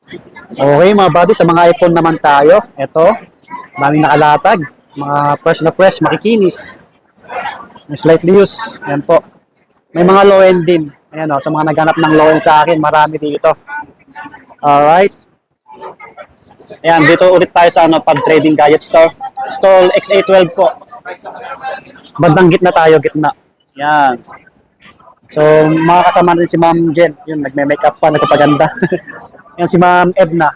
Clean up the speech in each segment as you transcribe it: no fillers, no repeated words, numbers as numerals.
Okay mga buddy, sa mga iPhone naman tayo. Ito, daming nakalatag. Mga fresh na fresh, makikinis. May slightly used. Ayan po. May mga low end din. Ayan o, sa mga naghanap ng low end sa akin, marami dito. Alright. Ayan, dito ulit tayo sa Pag Trading Gadget Store. Stall XA12 po. Bandang gitna tayo, gitna. Ayan. So, mga kasama rin si Ma'am Jen. Yun, nagme-makeup pa, nagpapaganda. Yan si Ma'am Edna.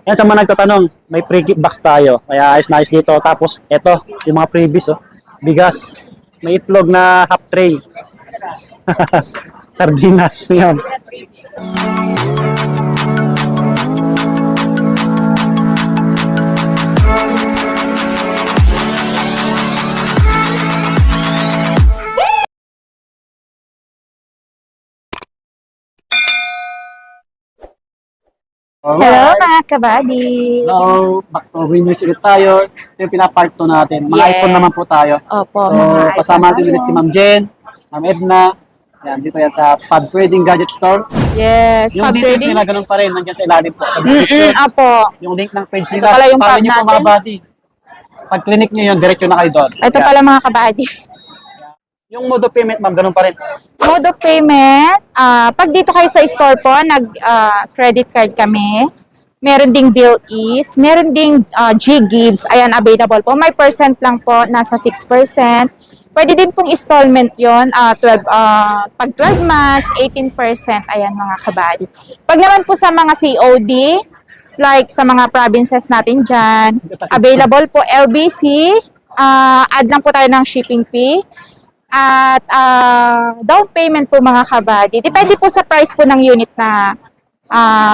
Yan sa mga nagtatanong, may free gift box tayo. Kaya ayos na ayos dito. Tapos, eto, yung mga freebies, oh. Bigas. May itlog na half tray. Sardinas. Yan. Hello mga kabady! Hello, back to Green News ulit tayo. Ito yung pinapart 2 natin. Mga Yes. iPhone naman po tayo. Opo, So, mga kasama iPhone natin ulit tayo. si Ma'am Jen, Ma'am Edna. Yan, dito yan sa Pag Trading Gadget Store. Yes, Yung pag details trading. nila ganun pa rin, nandiyan sa ilalim po, sa description. Apo. Yung link ng page Ito nila. pala yung Follow pub nyo po mga natin. buddy. Pag clinic nyo yun, diretso na kayo doon. Ito Yan. pala mga kabady. Yung mode of payment, ma'am, ganun pa rin. Mode of payment, pag dito kayo sa store po, nag-credit card kami. Meron ding bill is, meron ding G-Gives, ayan, available po. May percent lang po, nasa 6%. Pwede din pong installment yon, pag 12 months, 18%, ayan mga kabady. Pag naman po sa mga COD, like sa mga provinces natin dyan, available po LBC, add lang po tayo ng shipping fee. At down payment po mga kabady. Depende po sa price po ng unit na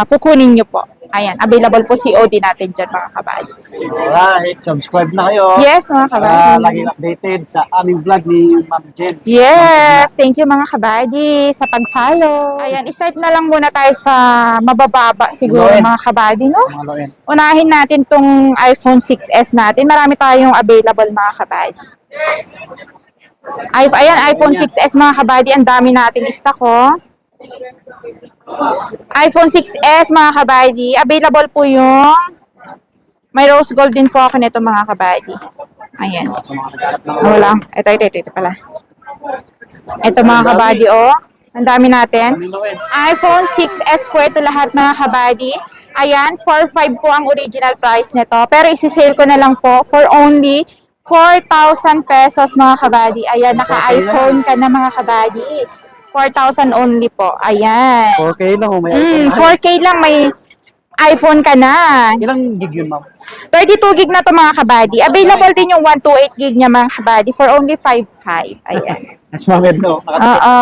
kukunin nyo po. Ayan, available po COD natin dyan mga kabady. Alright, subscribe na kayo. Yes mga Para kabady. laging updated sa aming vlog ni Ma'am Jen. Yes, thank you mga kabady sa pag-follow. Ayan, start na lang muna tayo sa mabababa siguro Low end. mga kabady, no? Mga low end. Unahin natin tong iPhone 6s natin. Marami tayong available mga kabady. Ayan, iPhone 6s mga kabady. Ang dami nating stock, oh. iPhone 6s mga kabady. Available po yung may rose gold din po ako nito mga kabady. Ayan. Sa mga naghanap ng Wala. Ito pala. Ito mga kabady, oh. Ang dami natin. aming low end. iPhone 6s po ito lahat mga kabady. Ayan, 4,500 po ang original price nito. Pero isi-sale ko na lang po for only 4,000 pesos mga kabady. Ayan, naka-iPhone ka na mga kabady. 4,000 only po. Ayan. 4K lang, may iPhone. 4K lang, may iPhone ka na. Ilang gig yun, ma'am? 32 gig na to mga kabady. Available din yung 128 gig niya mga kabady for only 5,500. Ayan. Mas Ma'am Edna, Oo.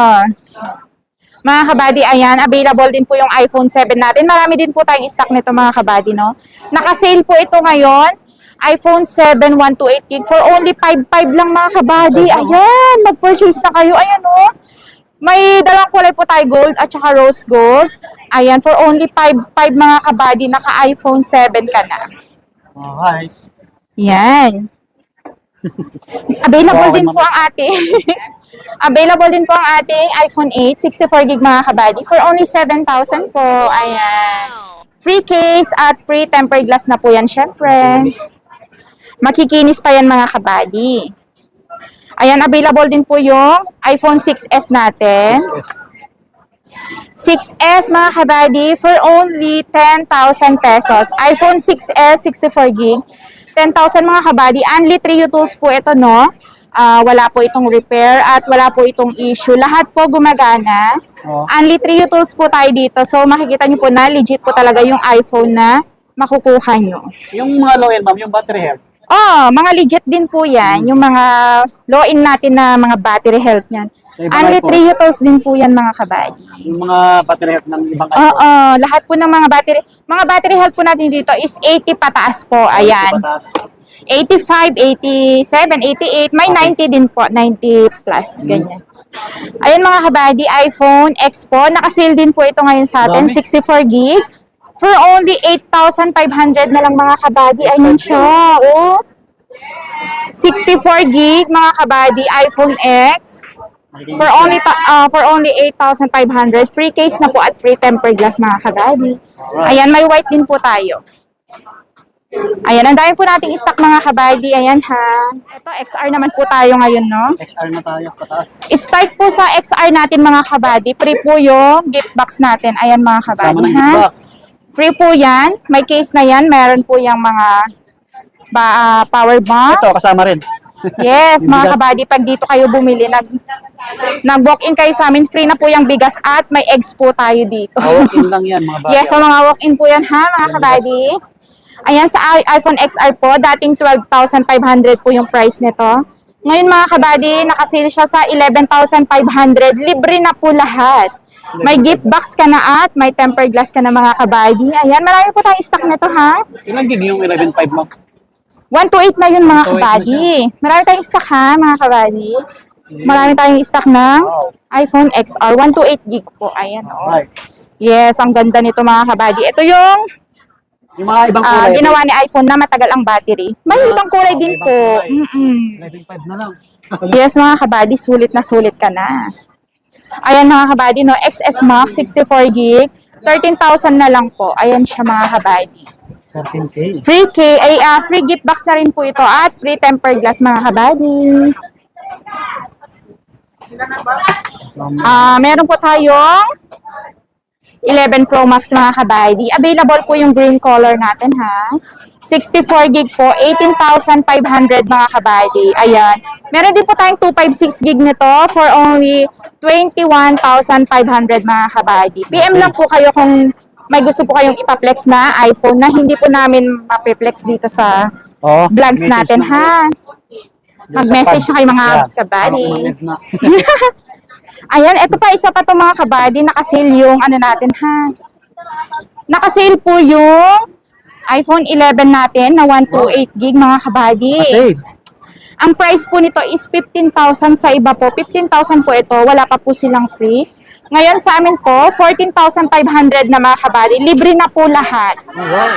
Mga kabady, ayan, available din po yung iPhone 7 natin. Marami din po tayong stock nito mga kabady, no? Naka-sale po ito ngayon. iPhone 7 128 gig for only 5,500 lang mga kabady. Ayan, mag-purchase na kayo. Ayan, oh. May dalawang kulay po tayo, gold at saka rose gold. Ayan, for only 5,500 mga kabady, naka-iPhone 7 ka na. alright. Yan. Available Okay, din ma'am. po ang ating available din po ang ating iPhone 8 64 gig mga kabady for only 7,000 po. Ayan. Free case at free tempered glass na po yan syempre. Makikinis pa yan mga kabady. Ayan, available din po yung iPhone 6s natin. Yes. 6s mga kabady for only 10,000 pesos. iPhone 6s 64 gig. 10,000 mga kabady. Only 3 tools po ito, no? Wala po itong repair at wala po itong issue. Lahat po gumagana. Oh. Only 3 tools po tayo dito. So makikita nyo po na legit po talaga yung iPhone na makukuha nyo. Yung mga low end, ma'am, yung battery health. Oh, mga legit din po yan. Yung mga low-in natin na mga battery health yan. Sa ibang Only iPhone. 3 tools din po yan mga kabady. Yung mga battery health ng ibang Oo, iPhone. lahat po ng mga battery health po natin dito is 80 pataas po. Ayan. Pataas. 85, 87, 88, may 90 din po, 90 plus, ganyan. Ayun mga kabady, iPhone X po, nakasale din po ito ngayon sa atin, Dami. 64 gig. For only 8,500 na lang mga kabady, ayun siya, oh. 64 gig mga kabady, iPhone X. For only 8,500, free case na po at free tempered glass mga kabady. Ayan, may white din po tayo. Ayan, ang dami po nating stock mga kabady. Ayan ha. Ito, XR naman po tayo ngayon, no? XR na tayo, pataas. Start po sa XR natin mga kabady. Free po yung gift box natin. Ayan mga Kasama kabady, ng ha? giftbox. Free po yan. May case na yan. Meron po yung mga power bank. Ito, kasama rin. Yes, Yung mga bigas. kabady, pag dito kayo bumili, nag-walk-in kayo sa amin, free na po yung bigas at may eggs po tayo dito. Walk-in lang yan, mga bata. Yes, so mga walk-in po yan ha, mga Yung kabady. Ayan, sa iPhone XR po, dating 12,500 po yung price nito. Ngayon mga kabady, nakasale siya sa 11,500. Libre na po lahat. May gift box ka na at may tempered glass ka na mga kabady. Ayan, marami po tayong stock nito ha. Ilang gig yung 11.5 mo? 128 na yun 128 mga na kabady. Marami tayong stock ha, mga kabady. Marami tayong stock ng iPhone XR. 128 gig po. Ayan. Oh. Alright. Yes, ang ganda nito mga kabady. Ito yung Yung mga ibang kulay. ginawa ni iPhone na matagal ang battery. May ibang kulay din ibang po. kulay. Mm-mm. 11.5 na lang. Yes mga kabady, sulit na sulit ka na. Ayan mga kabady, no? XS Max, 64 gig. 13,000 na lang po. Ayan siya mga kabady. 13K. Free gift box na rin po ito at free tempered glass mga kabady. Meron po tayong 11 Pro Max mga kabady. Available po yung green color natin ha. 64 gig po, 18,500 mga kabady. Ayan. Meron din po tayong 256 gig nito for only 21,500 mga kabady. PM lang po kayo kung may gusto po kayong ipaplex na iPhone na hindi po namin mapiplex dito sa Oh, vlogs natin ha. Mag-message na kayo mga kabady. Ayan, ito pa, isa pa to mga kabady, nakasale yung ano natin ha. Nakasale po yung iPhone 11 natin na 128 gig mga kabady. Kasi, Ang price po nito is 15,000 sa iba po. 15,000 po ito, wala pa po silang free. Ngayon sa amin po, 14,500 na mga kabady. Libre na po lahat.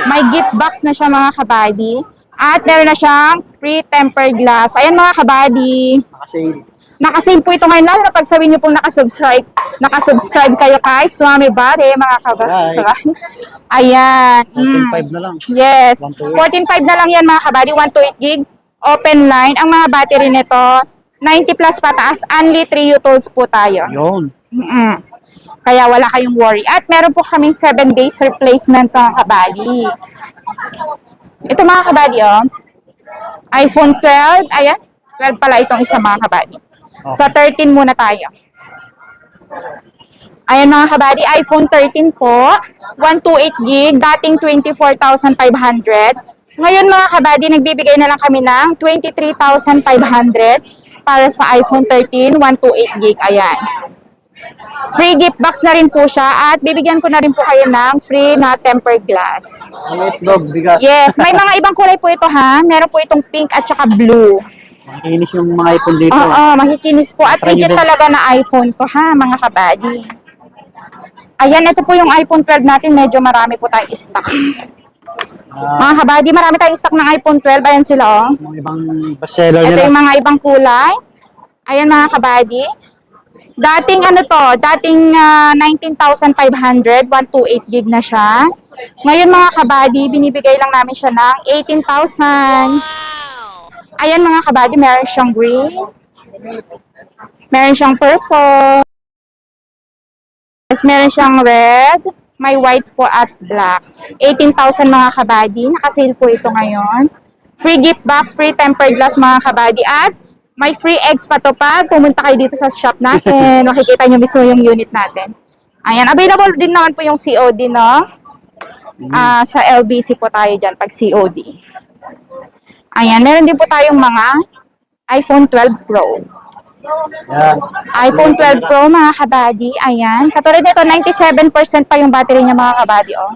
May gift box na siya mga kabady. At meron na siyang free tempered glass. Ayan mga kabady. nakasale. Nakasave po ito ngayon, lalo na pag sabihin niyo pong nakasubscribe. Nakasubscribe kayo kay Swami Bade, mga kabady. Ayan. 14.5 na lang. Yes. 128. 14.5 na lang yan mga kabady. 128 gig. Open line. Ang mga battery nito, 90 plus pataas. Only 3 utils po tayo. Yun. Kaya wala kayong worry. At meron po kaming 7 days replacement mga kabady. Ito mga kabady, oh. iPhone 12. Ayan. 12 pala itong isa mga kabady. Sa 13 muna tayo. Ayan mga kabady, iPhone 13 po, 128 gig, dating 24,500. Ngayon mga kabady, nagbibigay na lang kami ng 23,500 para sa iPhone 13, 128 gig. Ayan. Free gift box na rin po siya at bibigyan ko na rin po kayo ng free na tempered glass. Ang itlog, bigas. Yes, may mga ibang kulay po ito ha. Meron po itong pink at saka blue. Makinis yung mga iPhone dito. Oo, makikinis po. At Try nyo legit din. talaga na iPhone to ha, mga kabady. Ayan, ito po yung iPhone 12 natin. Medyo marami po tayong stock. Mga kabady, marami tayong stock ng iPhone 12. Ayan sila, oh. Mga ibang bestseller Ito nila. yung mga ibang kulay. Ayan, mga kabady. Dating ano to, dating 19,500, 128 gig na siya. Ngayon, mga kabady, binibigay lang namin siya ng 18,000. Ayan mga kabady, meron siyang green. Meron siyang purple. Yes, meron siyang red. May white po at black. 18,000 mga kabady. Nakasale po ito ngayon. Free gift box, free tempered glass mga kabady. At may free eggs pa to pag pumunta kayo dito sa shop natin. Makikita nyo mismo yung unit natin. Ayan, available din naman po yung COD, no? Sa LBC po tayo dyan pag COD. Ayan, meron din po tayong mga iPhone 12 Pro. Yan. iPhone 12 Pro mga kabady, ayan. Katulad nito, 97% pa yung battery niya mga kabady, oh.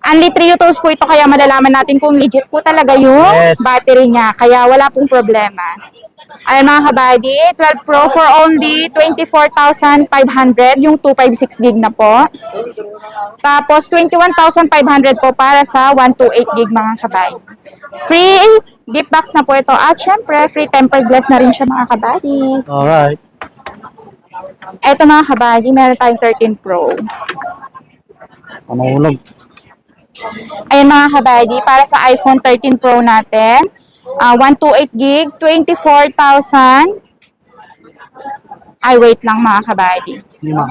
Only 3 utils po ito, kaya malalaman natin kung legit po talaga yung Yes. battery niya. Kaya wala pong problema. Ayan mga kabady, 12 Pro for only 24,500, yung 256 gig na po. Tapos 21,500 po para sa 128 gig mga kabady. Free gift box na po ito. At syempre, free tempered glass na rin siya mga kabady. Alright. Eto mga kabady, meron tayong 13 Pro. Panulog. Ayan mga kabady, para sa iPhone 13 Pro natin, 128 gig, 24,000. Ay, wait lang mga kabady. Hindi ma.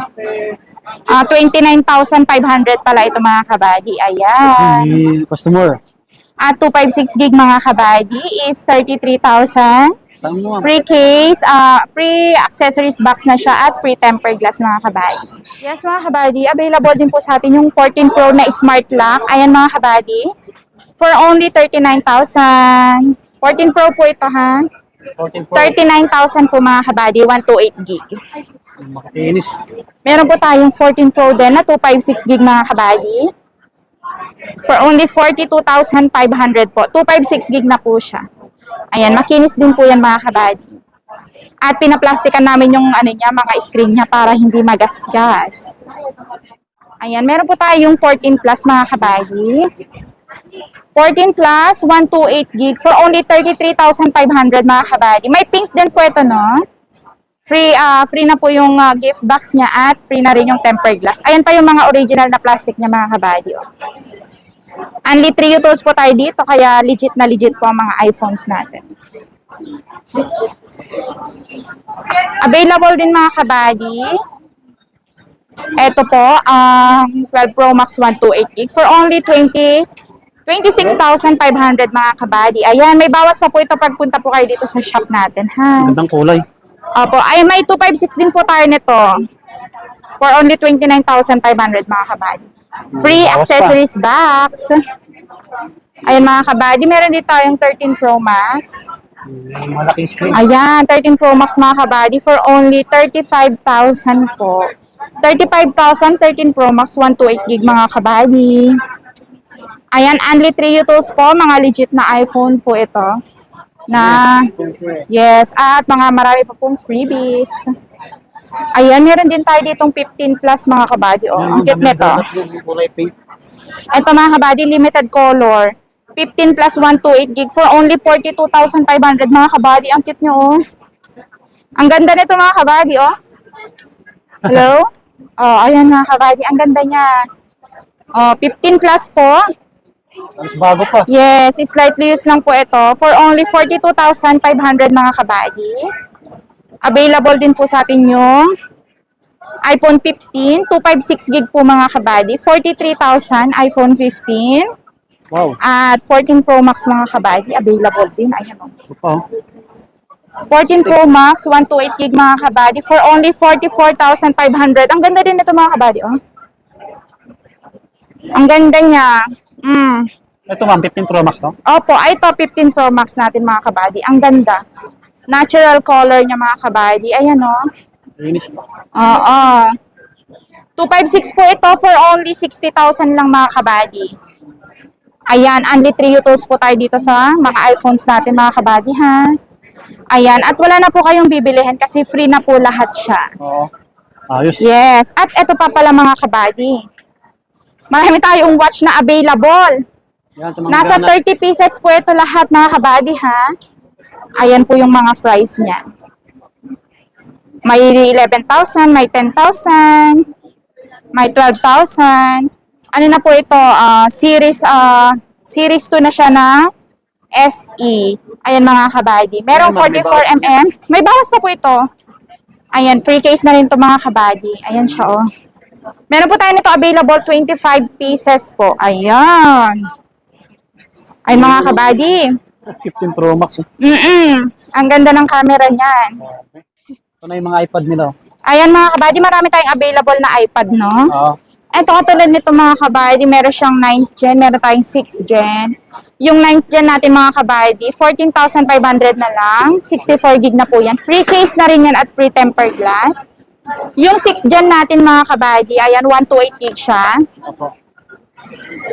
29,500 pala ito mga kabady. Ayan. Customer. At 256 gig mga kabady is 33,000. Tama mo. Free case, free accessories box na siya at free tempered glass mga kabady. Yes mga kabady, available din po sa atin yung 14 Pro na smart lock. Ayan mga kabady. For only 39,000. 14 Pro po ito ha. 14 Pro. 39,000 po mga kabady, 128 gig. Makikinis. Meron po tayong 14 Pro din na 256 gig mga kabady. For only 42,500 po. 256 gig na po siya. Ayan, makinis din po yan mga kabady. At pinaplastikan namin yung ano niya, mga screen niya para hindi magasgas. Ayan, meron po tayong 14 plus mga kabady. 14 plus, 128 gig for only 33,500 mga kabady. May pink din po ito, no? Free na po yung gift box niya at free na rin yung tempered glass. Ayan pa yung mga original na plastic niya mga kabady. Oh. Only 3 tools po tayo dito, kaya legit na legit po ang mga iPhones natin. Available din mga kabady. Ito po, 12 Pro Max 128 gig for only 26,500 mga kabady. Ayan, may bawas pa po ito pagpunta po kayo dito sa shop natin, ha? Gandang kulay. Opo, ay may 256 din po tayo nito. For only 29,500 mga kabady. Free Bawas accessories box. Ayan mga kabady, meron din tayong 13 Pro Max. Malaking screen. Ayan, 13 Pro Max mga kabady for only 35,000 po. 35,000, 13 Pro Max, 128 gig mga kabady. Ayan, only 3 tools po, mga legit na iPhone po ito. Yes, at mga marami pa pong freebies. Ayan, meron din tayo ditong 15 plus mga kabady. Oh, ang cute nito. Kulay pink. Ito mga kabady, limited color. 15 plus 128 gig for only 42,500 mga kabady. Ang cute nyo, oh. Ang ganda nito mga kabady, oh. Hello? Oh, ayan mga kabady. Ang ganda niya. Oh, 15 plus po. Mas bago pa. Yes, slightly used lang po ito. For only 42,500 mga kabady. Available din po sa atin yung iPhone 15, 256 gig po mga kabady. 43,000, iPhone 15. Wow. At 14 Pro Max mga kabady. Available din. Ayan o. Ito pa. 14 Pro Max, 128 gig mga kabady. For only 44,500. Ang ganda din ito mga kabady. Oh. Ang ganda niya. Ito ma'am, 15 Pro Max, no? Opo, ay ito 15 Pro Max natin mga kabady. Ang ganda. Natural color niya mga kabady. Ayan o. Linis pa. Oo. 256 po ito for only 60,000 lang mga kabady. Ayan, only 3 tools po tayo dito sa mga iPhones natin mga kabady ha. Ayan, at wala na po kayong bibilihin kasi free na po lahat siya. Oo. Ayos. Yes, at ito pa pala mga kabady. Marami tayong watch na available. Yan, sa mga Nasa gana. 30 pieces po ito lahat mga kabady ha. Ayan po yung mga price niya. May 11,000, may 10,000, may 12,000. Ano na po ito? Series 2 na siya na SE. Ayan mga kabady. Merong 44mm. May bawas pa po ito. Ayan, free case na rin to mga kabady. Ayan siya oh. Meron po tayo nito available 25 pieces po. Ayan. Ay mga kabady. 15 Pro Max. Ang ganda ng camera niyan. Ito na yung mga iPad nila. Ayan mga kabady, marami tayong available na iPad, no? Oo. Ito katulad nito mga kabady, meron siyang 9th gen, meron tayong 6th gen. Yung 9th gen natin mga kabady, 14,500 na lang. 64 gig na po yan. Free case na rin yan at free tempered glass. Yung 6th gen natin mga kabady, ayan, 128 gig siya. Opo.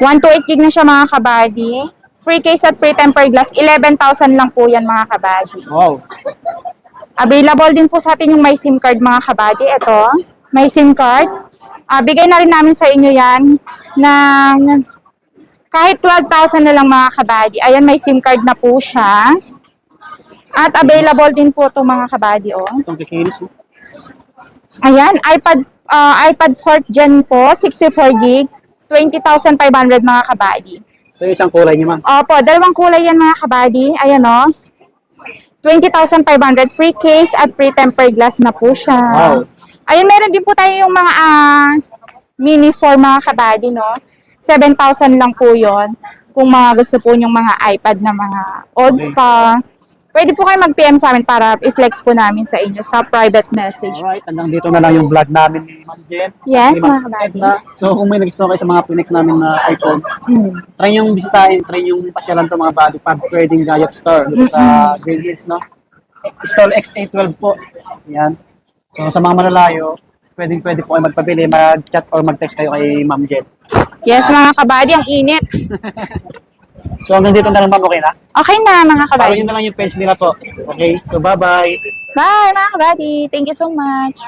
128 gig na siya mga kabady. Free case at free tempered glass, 11,000 lang po yan mga kabady. Wow. Available din po sa atin yung may SIM card mga kabady. Ito, may SIM card. Bigay na rin namin sa inyo yan ng kahit 12,000 na lang mga kabady. Ayan, may SIM card na po siya. At available din po ito mga kabady. Oh. Itong kikinis. Ayan, iPad 4th Gen po, 64 gig, 20,500 mga kabady. Ito yung isang kulay niya, ma'am. Opo, dalawang kulay yan mga kabady. Ayan o. 20,500 free case at free tempered glass na po siya. Wow. Ayun, meron din po tayo yung mga mini for mga kabady, no? 7,000 lang po yon. Kung mga gusto po yung mga iPad na mga old Okay. pa. Pwede po kayo mag-PM sa amin para i-flex po namin sa inyo sa private message. Alright, hanggang dito na lang yung vlog namin ni Ma'am Jen. Yes, Ni Ma'am mga kabady. Edna. So kung may nagustuhan kayo sa mga Phoenix namin na iPhone, try yung bisitahin, try yung pasyalan to mga body pub trading Gayat Store dito sa Green Hills, no? Stall XA12 po. Yan. So sa mga malalayo, pwede po kayo magpabili, mag-chat or mag-text kayo kay Ma'am Jen. Yes, mga kabady, ang init. So hanggang dito na lang, ma'am, okay na? Okay na, mga Follow kabady. nyo na lang yung page nila po. Okay? So bye-bye! Bye, mga kabady. Thank you so much.